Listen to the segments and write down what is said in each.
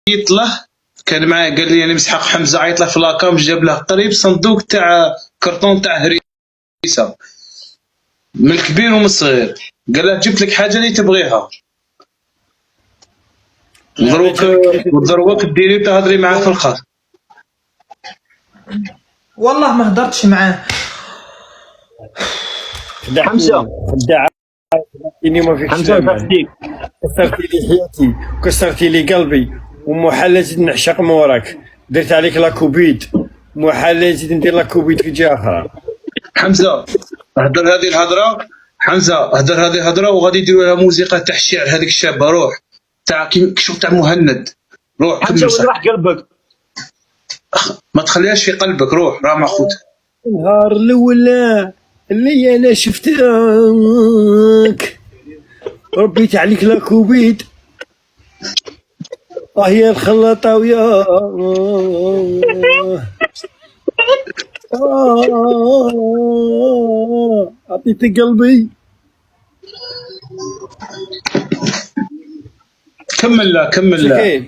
له، كان معايا قال لي انا مسحق حمزه، عيط له في لاكام، جاب له قريب صندوق تاع كرتون تاع هريسه من الكبير ومن الصغير، قال له جبت لك حاجه اللي تبغيها، ودروك ديري تهضري معاه في الخاص. والله ما هضرتش معاه. حمزه إني ما فيكش حمزه نصديك، كسرتي لي حياتي وكسرتي لي قلبي، ومحال نزيد نعشق موراك، درت عليك لاكوبيد، محال نزيد ندير لاكوبيد في جهه اخرى. حمزه هدر هذه الهضره، حمزه هدر هذه الهضره، وغادي يديروا لها موسيقى تاع الشعر هذيك الشابه، روح تاع شوف تاع مهند، روح حمزه كمل وين راح قلبك؟ ما تخليهاش في قلبك، روح راه ماخوذ. النهار الاولى اللي انا شفتك ربيت عليك لاكوبيد، هي الخلاطه ويا عطيتك قلبي. كمل لا كمل لا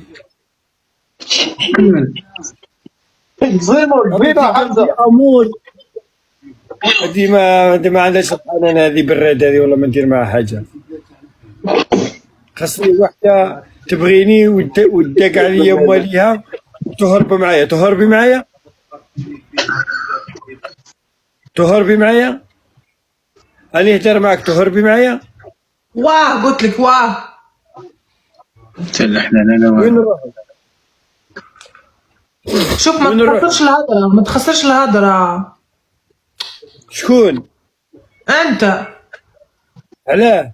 كمل. امور هذه ما عندهاش القانون، هذه براد هذه والله ما ندير معها حاجه. خاصني وحده تبغيني وتدق عليا مواليها وتهرب معايا. تهربي معايا، تهربي معايا، أنا نهدر معاك تهربي معايا. واه قلت لك واه. تلحنا وين انا نروح؟ شوف ما تخسرش الهضره، ما تخسرش الهضره. شكون؟ انت. علاه؟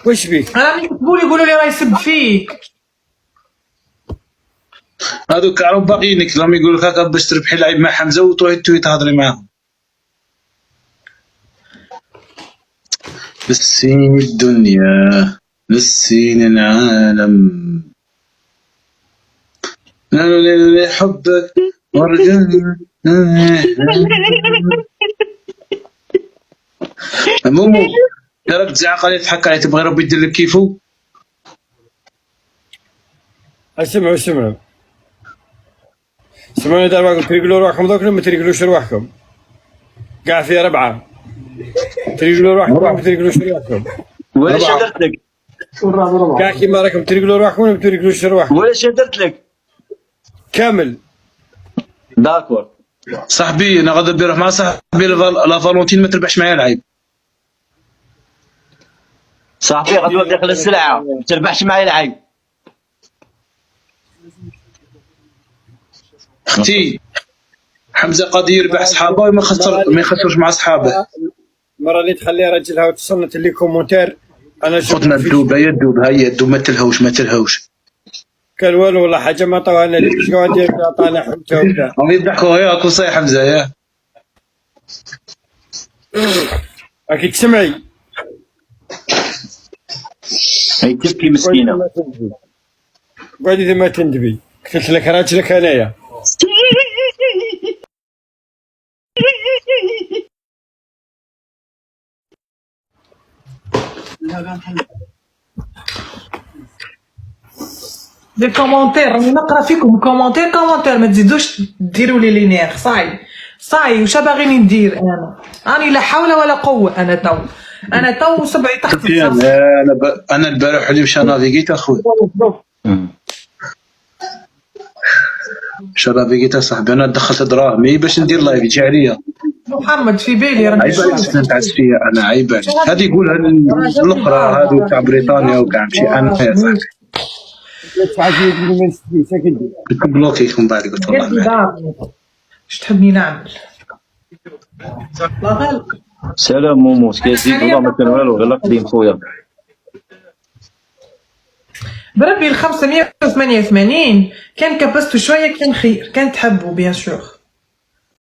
واش بيك؟ انا اللي كتبوا لي يقولوا لي راه يسب فيك. هذوك راهم باغيينك، راهم يقولوا لك هكا باش تربحي لعيب مع حمزه وتروحي تهضري معاهم. نسيني الدنيا نسيني العالم، لا حبك ورجعني. مومو تراك تزعق عليه تحك عليه، تبغي ربي يدير لك كيفو. اسمعوا اسمعوا سمعوا دابا معكم، تريقلوا روحكم دوك ما تريقلوش روحكم، كاع في ربعه تريقلوا روحكم ما تريقلوش روحكم. ولا شدرت لك؟ كاع كيما راكم تريقلوا روحكم ما تريقلوش روحكم ولا شدرت لك؟ كامل. داكور صاحبي انا غادي نروح مع صاحبي لا فالونتين، ما تربحش معايا العيب. صاحبي غدوه داخل السلعه ما تربحش معايا العيب. اختي حمزه قاضي يربح صحابه وما يخسرش مع صحابه. المرة اللي تخلي راجلها وتصنت لي كومونتير انا خذنا الدوبه، يا الدوبه هي الدوب، ما تلهوش ما تلهوش. كان والو والله حاجه ما عطاوها لنا، شنو غادي عطانا حمزه وبدا راهم يضحكوا ياك وصاي حمزه ياه. راكي تسمعي. هي تبكي مسكينه. قعدي ما تندبي، قلت لك راجلك انايا. دي كومونتير راني نقرا فيكم كومونتير ما تزيدوش ديروا لي لينير. صاي واش باغيني ندير انا؟ راني لا حول ولا قوه. انا تو صبعي تحت انا البارح اللي مشى نافيغيت اخويا، مشى نافيغيت صاحبي، انا دخلت دراهمي باش ندير لايف يجي عليا. محمد في بالي راني عيب عليك نتعس فيا انا، عيب عليك. هذه يقولها الاخرى هذو تاع بريطانيا وكاع ماشي انا يا صاحبي. كنت بلوكيك من بعد قلت والله اش تحبني نعمل؟ الله غالب. سلام مومو سكيتي والله ما كان والو غير قديم خويا. بربي ال 588 كان كبستو شويه كان خير، كان تحبوا بيان سور.